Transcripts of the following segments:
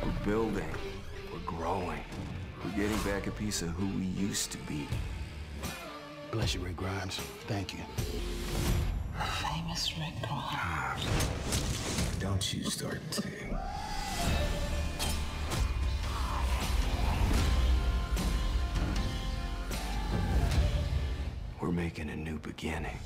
We're building. We're growing. We're getting back a piece of who we used to be. Bless you, Rick Grimes. Thank you. Famous Rick Grimes. Don't you start to. We're making a new beginning.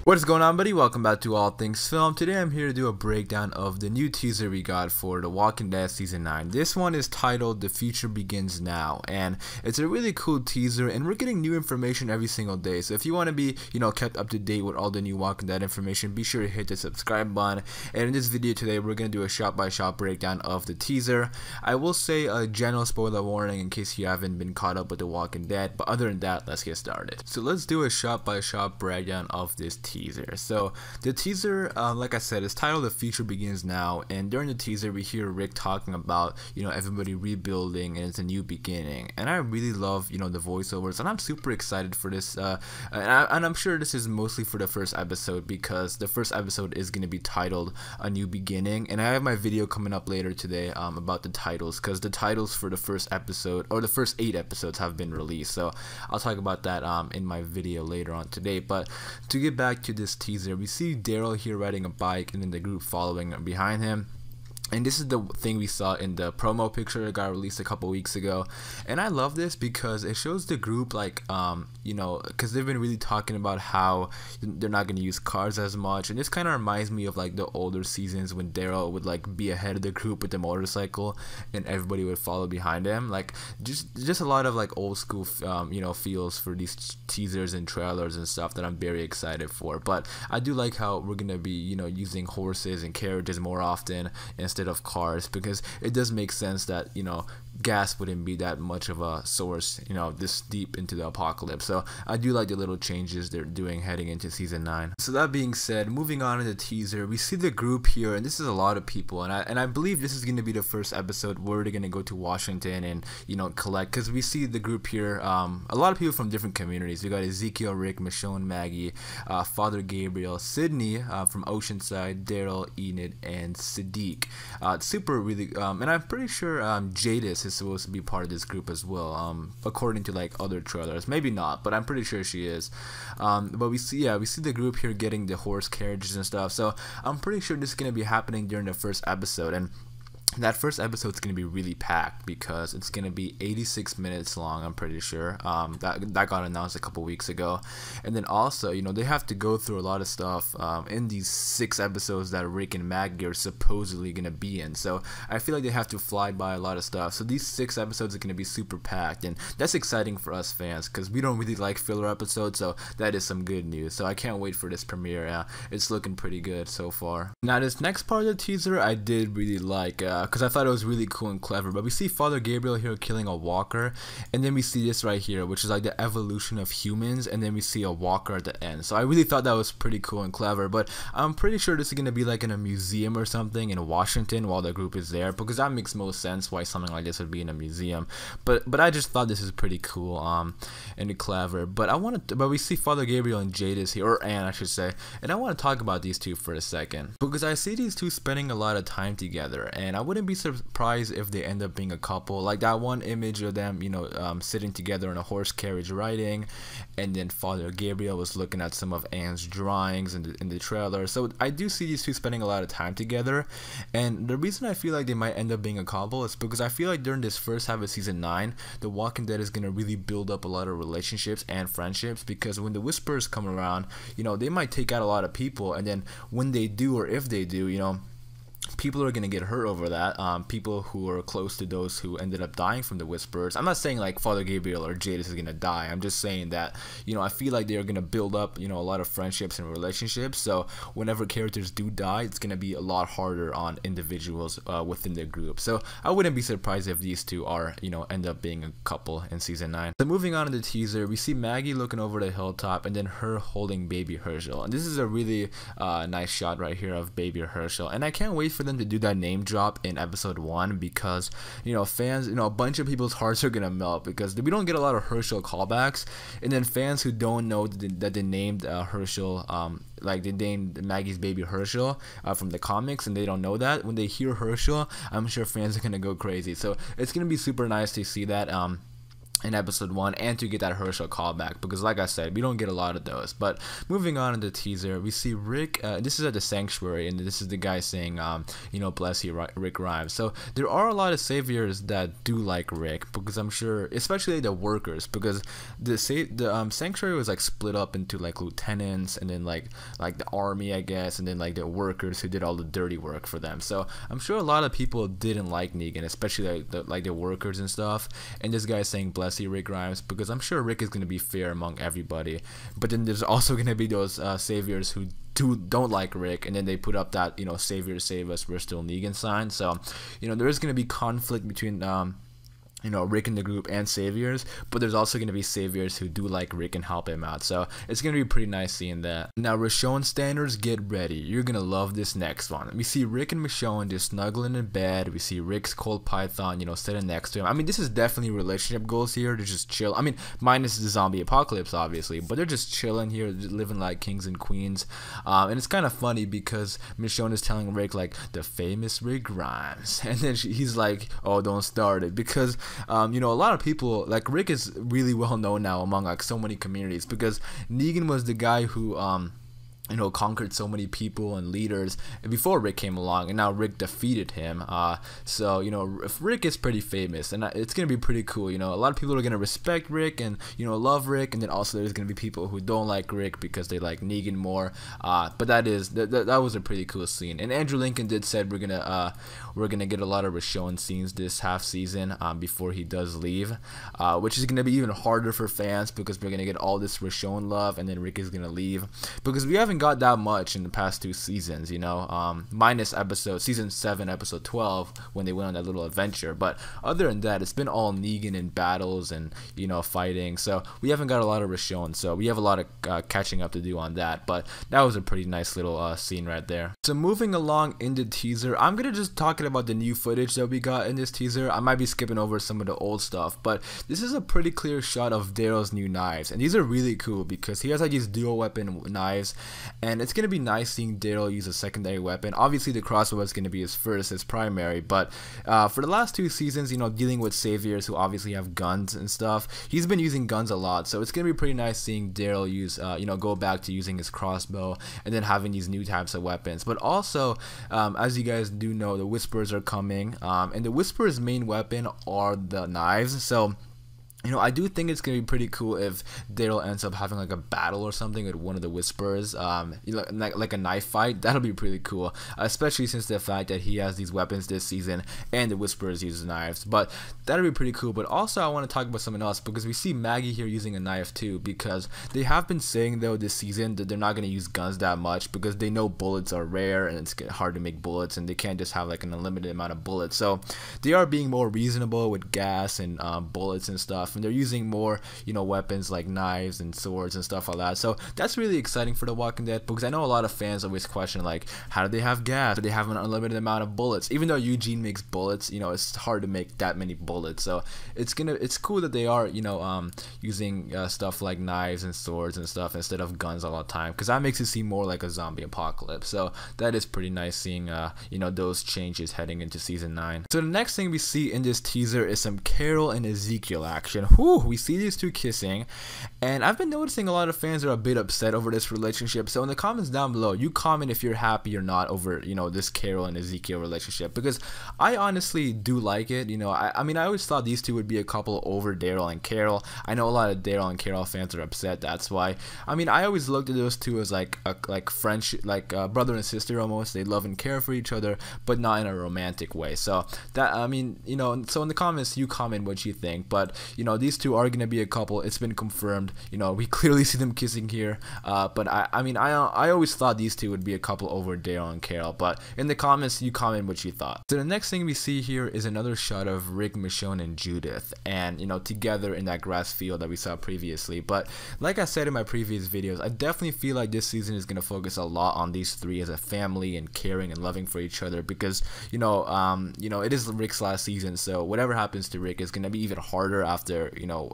What is going on, buddy? Welcome back to All Things Film. Today I'm here to do a breakdown of the new teaser we got for The Walking Dead Season 9. This one is titled The Future Begins Now, and it's a really cool teaser, and we're getting new information every single day. So if you want to be, kept up to date with all the new Walking Dead information, be sure to hit the subscribe button. And in this video today, we're going to do a shot-by-shot breakdown of the teaser. I will say a general spoiler warning in case you haven't been caught up with The Walking Dead, but other than that, let's get started. So let's do a shot-by-shot breakdown of this teaser. So the teaser, like I said, is titled The Future Begins Now, and during the teaser we hear Rick talking about everybody rebuilding and it's a new beginning, and I really love the voiceovers, and I'm super excited for this, and I'm sure this is mostly for the first episode because the first episode is going to be titled A New Beginning, and I have my video coming up later today about the titles, because the titles for the first episode or the first 8 episodes have been released, so I'll talk about that in my video later on today. But to get back to this teaser, we see Daryl here riding a bike and then the group following behind him. And this is the thing we saw in the promo picture that got released a couple weeks ago. And I love this because it shows the group like, because they've been really talking about how they're not going to use cars as much. And this kind of reminds me of like the older seasons when Daryl would like be ahead of the group with the motorcycle and everybody would follow behind him. Like just a lot of like old school, feels for these teasers and trailers and stuff that I'm very excited for. But I do like how we're going to be, using horses and carriages more often instead of cars, because it does make sense that gas wouldn't be that much of a source this deep into the apocalypse. So I do like the little changes they're doing heading into season 9. So that being said, moving on to the teaser, we see the group here, and this is a lot of people, and I believe this is going to be the first episode where they're going to go to Washington and collect, because we see the group here, a lot of people from different communities. We got Ezekiel, Rick, Michonne, Maggie, Father Gabriel, Sydney from Oceanside, Daryl, Enid, and Sadiq. Super really, and I'm pretty sure Judith is supposed to be part of this group as well, according to like other trailers. Maybe not, but I'm pretty sure she is. But we see the group here getting the horse carriages and stuff, so I'm pretty sure this is going to be happening during the first episode. And that first episode is going to be really packed because it's going to be 86 minutes long, I'm pretty sure. That got announced a couple weeks ago. And then also, they have to go through a lot of stuff in these 6 episodes that Rick and Maggie are supposedly going to be in. So I feel like they have to fly by a lot of stuff. So these 6 episodes are going to be super packed, and that's exciting for us fans because we don't really like filler episodes, so that is some good news. So I can't wait for this premiere. It's looking pretty good so far. Now this next part of the teaser I did really like, because I thought it was really cool and clever. But we see Father Gabriel here killing a walker, and then we see this right here, which is like the evolution of humans, and then we see a walker at the end. So I really thought that was pretty cool and clever, but I'm pretty sure this is going to be like in a museum or something in Washington while the group is there, because that makes most sense why something like this would be in a museum. But I just thought this is pretty cool and clever. But we see Father Gabriel and Jadis here, or Anne I should say, and I want to talk about these two for a second, because I see these two spending a lot of time together, and I wouldn't be surprised if they end up being a couple. Like that one image of them sitting together in a horse carriage riding, and then Father Gabriel was looking at some of Anne's drawings in the trailer. So I do see these two spending a lot of time together, and the reason I feel like they might end up being a couple is because I feel like during this first half of season 9, The Walking Dead is going to really build up a lot of relationships and friendships, because when the Whisperers come around, they might take out a lot of people, and then when they do, or if they do, people are going to get hurt over that. People who are close to those who ended up dying from the Whisperers. I'm not saying like Father Gabriel or Jadis is going to die. I'm just saying that, I feel like they're going to build up, a lot of friendships and relationships. So whenever characters do die, it's going to be a lot harder on individuals within the group. So I wouldn't be surprised if these two are, end up being a couple in season 9. So moving on to the teaser, we see Maggie looking over the hilltop and then her holding baby Herschel. And this is a really nice shot right here of baby Herschel. And I can't wait for for them to do that name drop in episode 1 because, you know, fans, you know, a bunch of people's hearts are gonna melt because we don't get a lot of Herschel callbacks, and then fans who don't know that they named Herschel, like they named Maggie's baby Herschel from the comics, and they don't know that, when they hear Herschel, I'm sure fans are gonna go crazy. So it's gonna be super nice to see that in episode 1 and to get that Herschel callback, because like I said, we don't get a lot of those. But moving on in the teaser, we see Rick, this is at the sanctuary, and this is the guy saying, you know, bless you, Rick Grimes. So there are a lot of saviors that do like Rick, because I'm sure, especially the workers, because the sanctuary was like split up into like lieutenants, and then like the army, I guess, and then like the workers who did all the dirty work for them. So I'm sure a lot of people didn't like Negan, especially like the workers and stuff. And this guy saying bless you, Rick Grimes, because I'm sure Rick is going to be fair among everybody. But then there's also going to be those saviors who don't like Rick, and then they put up that, you know, saviors save us, we're still Negan sign. So, you know, there is going to be conflict between you know, Rick in the group and saviors, but there's also going to be saviors who do like Rick and help him out. So it's going to be pretty nice seeing that. Now, Michonne standards, get ready. You're going to love this next one. We see Rick and Michonne just snuggling in bed. We see Rick's cold python, you know, sitting next to him. I mean, this is definitely relationship goals here. They're just chill. I mean, minus the zombie apocalypse, obviously, but they're just chilling here, living like kings and queens. And it's kind of funny because Michonne is telling Rick, like, the famous Rick Grimes. And then he's like, oh, don't start it. Because you know, a lot of people, like, Rick is really well known now among like so many communities, because Negan was the guy who you know, conquered so many people and leaders before Rick came along, and now Rick defeated him. So, you know, Rick is pretty famous, and it's gonna be pretty cool. You know, a lot of people are gonna respect Rick and, you know, love Rick, and then also there's gonna be people who don't like Rick because they like Negan more. But that was a pretty cool scene. And Andrew Lincoln did said we're gonna get a lot of Michonne scenes this half season before he does leave, which is gonna be even harder for fans because we're gonna get all this Michonne love, and then Rick is gonna leave, because we haven't got that much in the past 2 seasons, you know, minus season 7 episode 12 when they went on that little adventure. But other than that, it's been all Negan in battles and, you know, fighting. So we haven't got a lot of Michonne, so we have a lot of catching up to do on that. But that was a pretty nice little scene right there. So moving along in the teaser, I'm gonna just talking about the new footage that we got in this teaser. I might be skipping over some of the old stuff, but this is a pretty clear shot of Daryl's new knives, and these are really cool because he has like these dual weapon knives. And it's going to be nice seeing Daryl use a secondary weapon. Obviously, the crossbow is going to be his primary. But for the last 2 seasons, you know, dealing with saviors who obviously have guns and stuff, he's been using guns a lot. So it's going to be pretty nice seeing Daryl use, you know, go back to using his crossbow and then having these new types of weapons. But also, as you guys do know, the Whisperers are coming. And the Whisperers' main weapon are the knives. So, you know, I do think it's gonna be pretty cool if Daryl ends up having like a battle or something with one of the Whisperers, you know, like a knife fight. That'll be pretty cool, especially since the fact that he has these weapons this season and the Whisperers use knives. But that'll be pretty cool. But also, I want to talk about something else, because we see Maggie here using a knife too, because they have been saying though this season that they're not gonna use guns that much because they know bullets are rare and it's hard to make bullets, and they can't just have like an unlimited amount of bullets. So they are being more reasonable with gas and bullets and stuff. And they're using more, you know, weapons like knives and swords and stuff like that. So that's really exciting for The Walking Dead, because I know a lot of fans always question, like, how do they have gas? Do they have an unlimited amount of bullets? Even though Eugene makes bullets, you know, it's hard to make that many bullets. So it's cool that they are, you know, using stuff like knives and swords and stuff instead of guns all the time, because that makes it seem more like a zombie apocalypse. So that is pretty nice seeing, you know, those changes heading into season 9. So the next thing we see in this teaser is some Carol and Ezekiel action. Whew, we see these two kissing, and I've been noticing a lot of fans are a bit upset over this relationship. So in the comments down below, you comment if you're happy or not over, you know, this Carol and Ezekiel relationship, because I honestly do like it. You know, I mean, I always thought these two would be a couple over Daryl and Carol. I know a lot of Daryl and Carol fans are upset. That's why. I mean, I always looked at those two as like friendship, like brother and sister almost. They love and care for each other, but not in a romantic way. So that, I mean, you know, so in the comments, you comment what you think. But you know, know, these two are gonna be a couple. It's been confirmed. You know, we clearly see them kissing here. But I mean, I always thought these two would be a couple over Daryl and Carol. But in the comments, you comment what you thought. So the next thing we see here is another shot of Rick, Michonne, and Judith, and you know, together in that grass field that we saw previously. But like I said in my previous videos, I definitely feel like this season is gonna focus a lot on these three as a family and caring and loving for each other, because you know, it is Rick's last season, so whatever happens to Rick is gonna be even harder after, you know,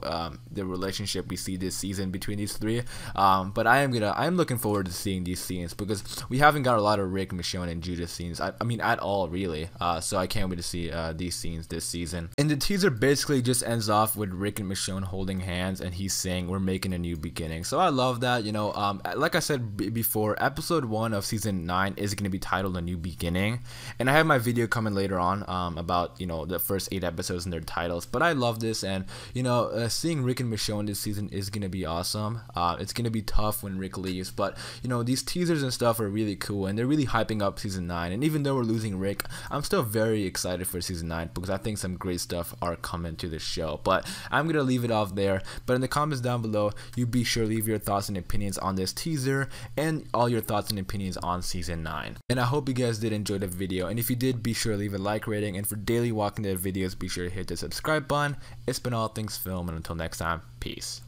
the relationship we see this season between these three. But I'm looking forward to seeing these scenes, because we haven't got a lot of Rick, Michonne, and Judith scenes. I mean, at all, really. So I can't wait to see these scenes this season. And the teaser basically just ends off with Rick and Michonne holding hands, and he's saying we're making a new beginning. So I love that. You know, like I said before, episode 1 of season 9 is going to be titled A New Beginning, and I have my video coming later on about, you know, the first 8 episodes and their titles. But I love this, and you know, seeing Rick and Michonne this season is going to be awesome. It's going to be tough when Rick leaves, but you know, these teasers and stuff are really cool, and they're really hyping up season 9. And even though we're losing Rick, I'm still very excited for season 9, because I think some great stuff are coming to the show. But I'm gonna leave it off there. But in the comments down below, you be sure to leave your thoughts and opinions on this teaser, and all your thoughts and opinions on season 9. And I hope you guys did enjoy the video, and if you did, be sure to leave a like rating, and for daily Walking Dead videos, be sure to hit the subscribe button. It's been All Things Film, and until next time, peace.